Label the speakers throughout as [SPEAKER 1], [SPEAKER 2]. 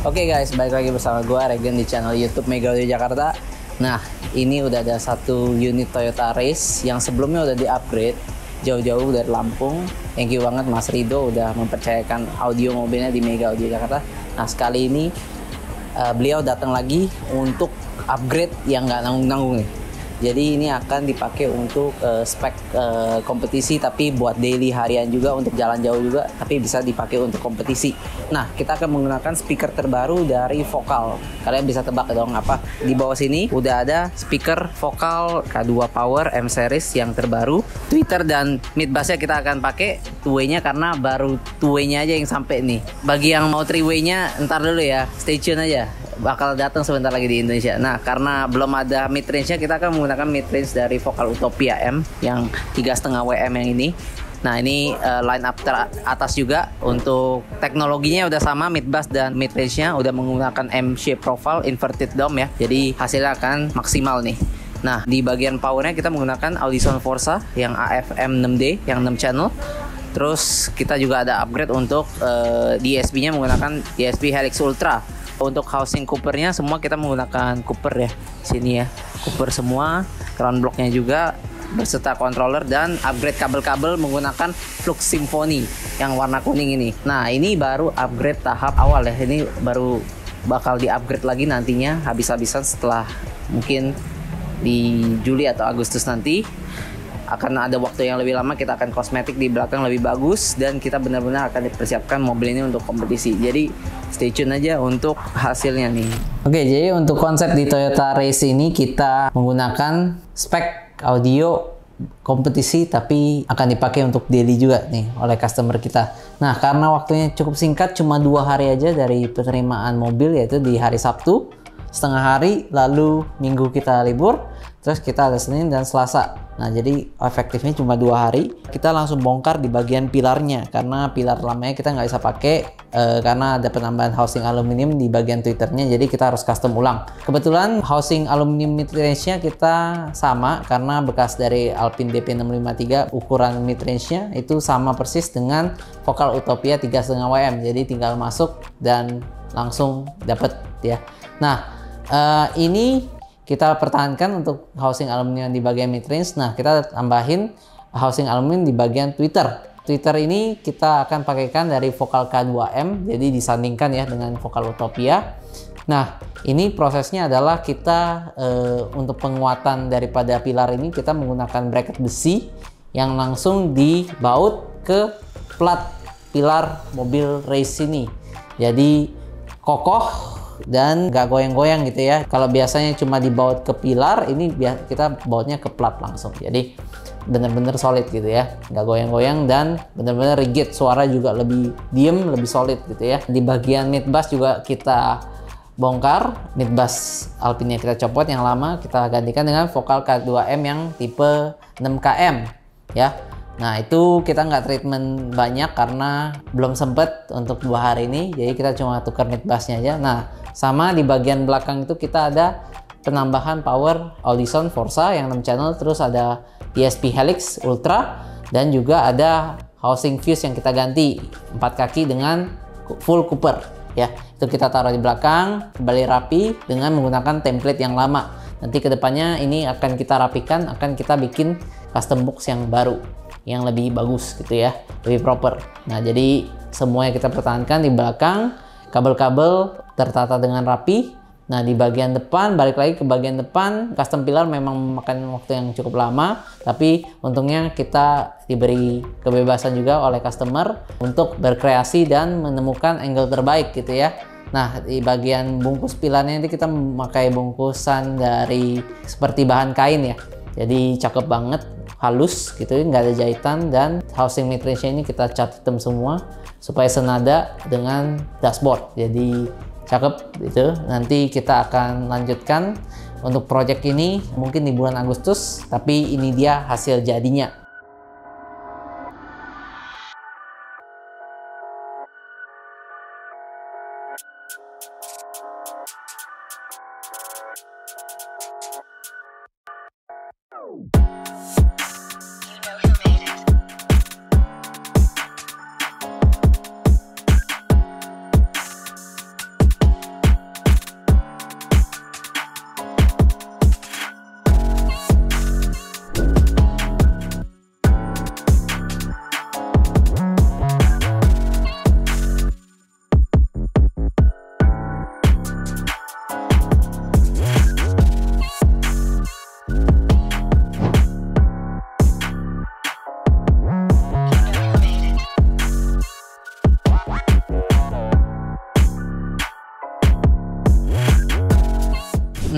[SPEAKER 1] Oke guys, balik lagi bersama gue Regen di channel YouTube Mega Audio Jakarta. Nah, ini udah ada satu unit Toyota Race yang sebelumnya udah di-upgrade jauh-jauh dari Lampung. Thank you banget Mas Rido udah mempercayakan audio mobilnya di Mega Audio Jakarta. Nah, sekali ini beliau datang lagi untuk upgrade yang nggak nanggung-nanggung nih. Jadi ini akan dipakai untuk spek kompetisi, tapi buat daily harian juga, untuk jalan jauh juga, tapi bisa dipakai untuk kompetisi. Nah, kita akan menggunakan speaker terbaru dari Vokal. Kalian bisa tebak dong apa? Di bawah sini udah ada speaker Vokal K2 Power M Series yang terbaru. Tweeter dan mid bassnya kita akan pakai two-way-nya karena baru two-way-nya aja yang sampai nih. Bagi yang mau three-way-nya ntar dulu ya, stay tune aja. Bakal datang sebentar lagi di Indonesia. Nah, karena belum ada mid range-nya, kita akan menggunakan mid range dari Vokal Utopia M yang 3,5 WM yang ini. Nah, ini line up teratas juga. Untuk teknologinya udah sama, mid bass dan mid range-nya udah menggunakan M shape profile inverted dome ya. Jadi hasilnya akan maksimal nih. Nah, di bagian powernya kita menggunakan Audison Forza yang AFM 6D yang 6 channel. Terus kita juga ada upgrade untuk DSP-nya menggunakan DSP Helix Ultra. Untuk housing Cooper-nya semua kita menggunakan Cooper ya. Sini ya, Cooper semua. Crown block-nya juga beserta controller, dan upgrade kabel-kabel menggunakan Flux Symphony yang warna kuning ini. Nah, ini baru upgrade tahap awal ya. Ini baru bakal di-upgrade lagi nantinya habis-habisan setelah mungkin di Juli atau Agustus nanti. Akan ada waktu yang lebih lama, kita akan kosmetik di belakang lebih bagus, dan kita benar-benar akan dipersiapkan mobil ini untuk kompetisi. Jadi stay tune aja untuk hasilnya nih. Oke, jadi untuk konsep di Toyota Race ini kita menggunakan spek audio kompetisi, tapi akan dipakai untuk daily juga nih oleh customer kita. Nah, karena waktunya cukup singkat, cuma 2 hari aja dari penerimaan mobil, yaitu di hari Sabtu setengah hari, lalu Minggu kita libur, terus kita ada Senin dan Selasa. Nah, jadi efektifnya cuma 2 hari. Kita langsung bongkar di bagian pilarnya, karena pilar lamanya kita nggak bisa pakai karena ada penambahan housing aluminium di bagian tweeternya, jadi kita harus custom ulang. Kebetulan housing aluminium mid range-nya kita sama, karena bekas dari Alpine DP653, ukuran mid range-nya itu sama persis dengan Vokal Utopia 3,5 WM. Jadi tinggal masuk dan langsung dapat ya. Nah, ini kita pertahankan untuk housing aluminium di bagian mid range. Nah, kita tambahin housing aluminium di bagian tweeter. Tweeter ini kita akan pakaikan dari Vokal K2M, jadi disandingkan ya dengan Vokal Utopia. Nah, ini prosesnya adalah kita untuk penguatan daripada pilar ini, kita menggunakan bracket besi yang langsung dibaut ke plat pilar mobil race ini. Jadi kokoh dan gak goyang-goyang gitu ya. Kalau biasanya cuma dibaut ke pilar, ini kita bautnya ke plat langsung. Jadi bener-bener solid gitu ya, gak goyang-goyang, dan bener-bener rigid. Suara juga lebih diem, lebih solid gitu ya. Di bagian mid bass juga kita bongkar. Mid bass Alpine-nya kita copot yang lama, kita gantikan dengan Vokal K2M yang tipe 6km ya. Nah, itu kita nggak treatment banyak karena belum sempet untuk 2 hari ini, jadi kita cuma tukar mid bassnya aja. Nah, sama di bagian belakang itu kita ada penambahan power Audison Forza yang 6 channel, terus ada DSP Helix Ultra, dan juga ada housing fuse yang kita ganti 4 kaki dengan full Cooper ya. Itu kita taruh di belakang, kembali rapi dengan menggunakan template yang lama. Nanti kedepannya ini akan kita rapikan, akan kita bikin custom box yang baru, yang lebih bagus gitu ya, lebih proper. Nah, jadi semuanya kita pertahankan di belakang, kabel-kabel tertata dengan rapi. Nah, di bagian depan, balik lagi ke bagian depan, custom pilar memang memakan waktu yang cukup lama, tapi untungnya kita diberi kebebasan juga oleh customer untuk berkreasi dan menemukan angle terbaik gitu ya. Nah, di bagian bungkus pilarnya ini kita memakai bungkusan dari seperti bahan kain ya. Jadi cakep banget, halus gitu, nggak ada jahitan, dan housing mid range ini kita cat hitam semua supaya senada dengan dashboard. Jadi cakep gitu. Nanti kita akan lanjutkan untuk project ini mungkin di bulan Agustus, tapi ini dia hasil jadinya.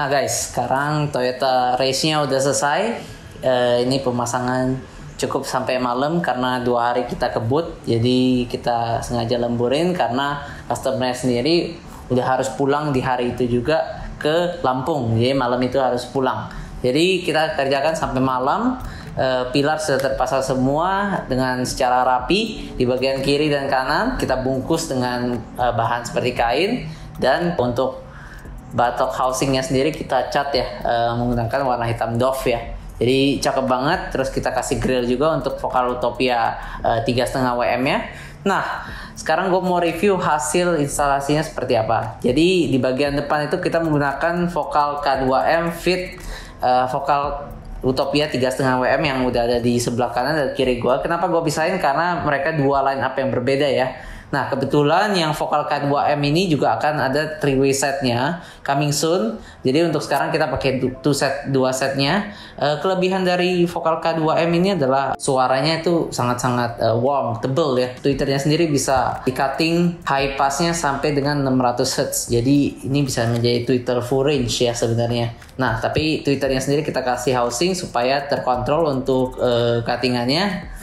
[SPEAKER 1] Nah guys, sekarang Toyota race-nya udah selesai. Ini pemasangan cukup sampai malam karena 2 hari kita kebut. Jadi kita sengaja lemburin karena customer sendiri udah harus pulang di hari itu juga ke Lampung. Jadi malam itu harus pulang. Jadi kita kerjakan sampai malam. Pilar sudah terpasang semua dengan secara rapi. Di bagian kiri dan kanan kita bungkus dengan bahan seperti kain. Dan untuk batok housingnya sendiri kita cat ya, menggunakan warna hitam doff ya. Jadi cakep banget. Terus kita kasih grill juga untuk Vokal Utopia 3,5 WM ya. Nah, sekarang gue mau review hasil instalasinya seperti apa. Jadi di bagian depan itu kita menggunakan Vokal K2M Fit Vokal Utopia 3,5 WM yang udah ada di sebelah kanan dan kiri gue. Kenapa gue pisahin? Karena mereka dua line up yang berbeda ya. Nah, kebetulan yang Vokal K2M ini juga akan ada 3-way setnya coming soon. Jadi untuk sekarang kita pakai 2 setnya. Kelebihan dari Vokal K2M ini adalah suaranya itu sangat-sangat warm, tebal ya. Tweeternya sendiri bisa di cutting high passnya sampai dengan 600 Hz. Jadi ini bisa menjadi tweeter full range ya sebenarnya. Nah, tapi tweeternya sendiri kita kasih housing supaya terkontrol untuk cuttingannya.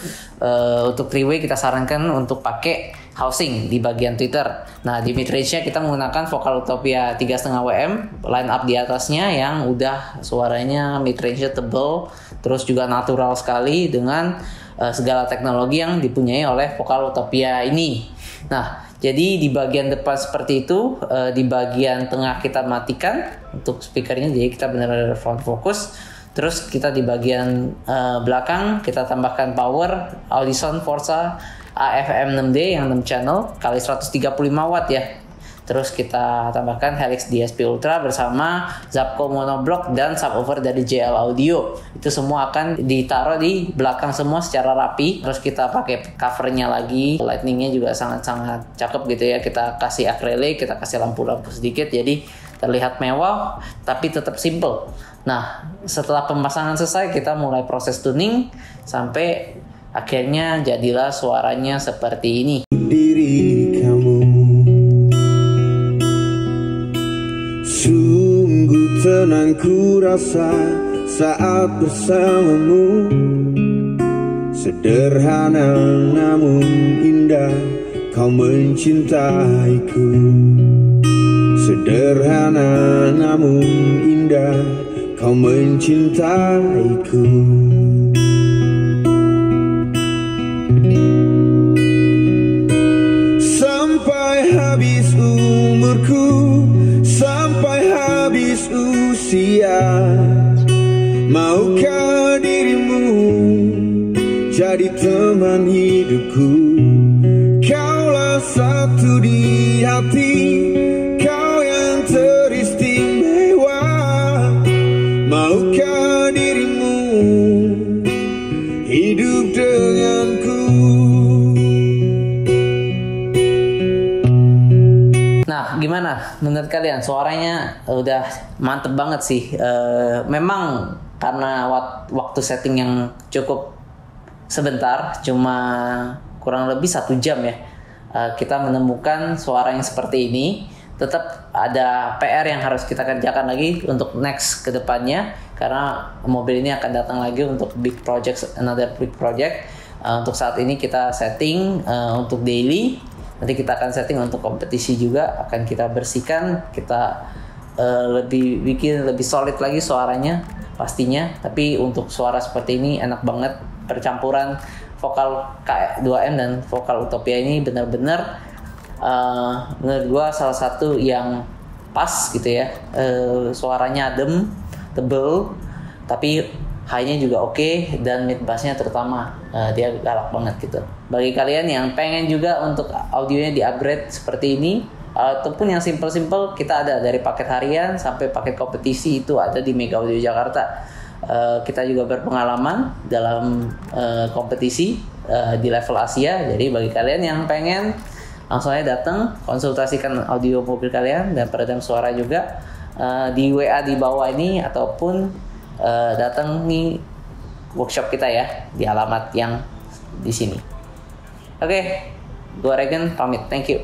[SPEAKER 1] Untuk 3-way kita sarankan untuk pakai housing di bagian Twitter. Nah, di mid-range-nya kita menggunakan Vokal Utopia 3,5 WM, line up di atasnya yang udah suaranya mid-range-nya tebal, terus juga natural sekali dengan segala teknologi yang dipunyai oleh Vokal Utopia ini. Nah, jadi di bagian depan seperti itu, di bagian tengah kita matikan untuk speakernya, jadi kita benar-benar front focus. Terus kita di bagian belakang kita tambahkan power Audison Forza AFM 6D yang 6 channel kali 135 watt ya. Terus kita tambahkan Helix DSP Ultra bersama Zapco monoblock dan subwoofer dari JL Audio. Itu semua akan ditaruh di belakang semua secara rapi. Terus kita pakai covernya lagi. Lightningnya juga sangat-sangat cakep gitu ya. Kita kasih akrilik, kita kasih lampu-lampu sedikit. Jadi terlihat mewah tapi tetap simple. Nah, setelah pemasangan selesai kita mulai proses tuning sampai akhirnya jadilah suaranya seperti ini.
[SPEAKER 2] Diri kamu sungguh tenang ku rasa saat bersamamu. Sederhana namun indah kau mencintaiku. Sederhana namun indah kau mencintaiku. Sampai habis umurku, sampai habis usia, maukah dirimu jadi teman hidupku? Kaulah satu di hati, kau yang teristimewa. Maukah dirimu hidup denganku?
[SPEAKER 1] Nah, gimana menurut kalian? Suaranya udah mantep banget sih. Memang karena waktu setting yang cukup sebentar, cuma kurang lebih 1 jam ya, kita menemukan suara yang seperti ini. Tetap ada PR yang harus kita kerjakan lagi untuk next ke depannya, karena mobil ini akan datang lagi untuk big project, another big project. Untuk saat ini kita setting untuk daily. Nanti kita akan setting untuk kompetisi juga, akan kita bersihkan, kita bikin lebih solid lagi suaranya pastinya. Tapi untuk suara seperti ini enak banget, percampuran vokal K2M dan Vokal Utopia ini benar-benar menurut gua salah satu yang pas gitu ya. Suaranya adem, tebel, tapi high-nya juga oke, dan mid bass-nya terutama dia galak banget gitu. Bagi kalian yang pengen juga untuk audionya di-upgrade seperti ini, ataupun yang simple-simple, kita ada dari paket harian sampai paket kompetisi, itu ada di Mega Audio Jakarta. Kita juga berpengalaman dalam kompetisi di level Asia. Jadi bagi kalian yang pengen, langsung aja datang, konsultasikan audio mobil kalian dan peredam suara juga di WA di bawah ini, ataupun datang nih workshop kita ya di alamat yang di sini. Oke, gua Regen pamit, thank you.